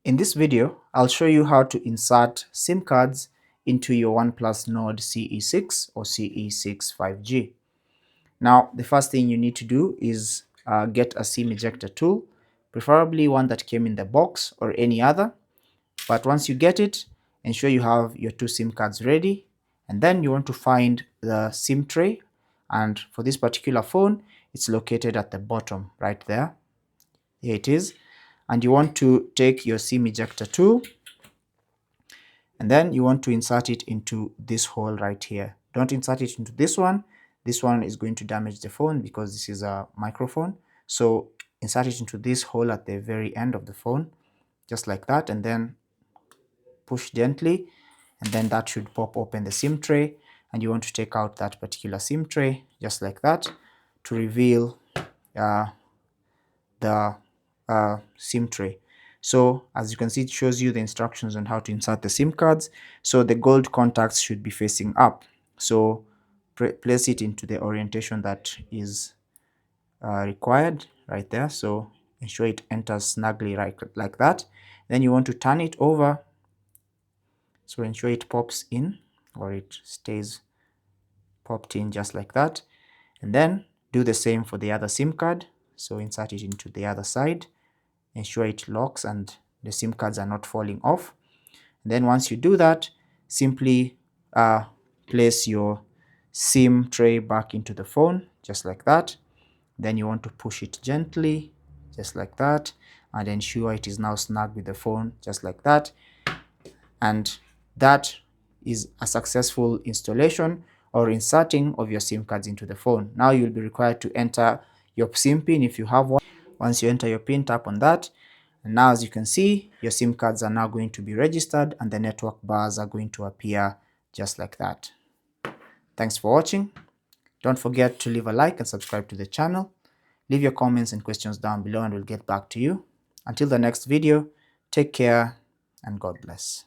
In this video, I'll show you how to insert SIM cards into your OnePlus Nord CE6 or CE6 5G. Now, the first thing you need to do is get a SIM ejector tool, preferably one that came in the box or any other. But once you get it, ensure you have your two SIM cards ready, and then you want to find the SIM tray. And for this particular phone, it's located at the bottom right there. Here it is. And you want to take your SIM ejector tool, and then you want to insert it into this hole right here. Don't insert it into this one. This one is going to damage the phone because this is a microphone. So insert it into this hole at the very end of the phone, just like that, and then push gently, and then that should pop open the SIM tray. And you want to take out that particular SIM tray, just like that, to reveal the SIM tray. So as you can see, it shows you the instructions on how to insert the SIM cards. So the gold contacts should be facing up. So place it into the orientation that is required right there. So ensure it enters snugly right like that. Then you want to turn it over. So ensure it pops in, or it stays popped in just like that. And then do the same for the other SIM card. So insert it into the other side. Ensure it locks and the SIM cards are not falling off. And then once you do that, simply place your SIM tray back into the phone, just like that. Then you want to push it gently, just like that, and ensure it is now snug with the phone, just like that. And that is a successful installation or inserting of your SIM cards into the phone. Now you'll be required to enter your SIM pin if you have one. Once you enter your pin, tap on that, and now as you can see, your SIM cards are now going to be registered and the network bars are going to appear just like that. Thanks for watching. Don't forget to leave a like and subscribe to the channel. Leave your comments and questions down below and we'll get back to you. Until the next video, take care and God bless.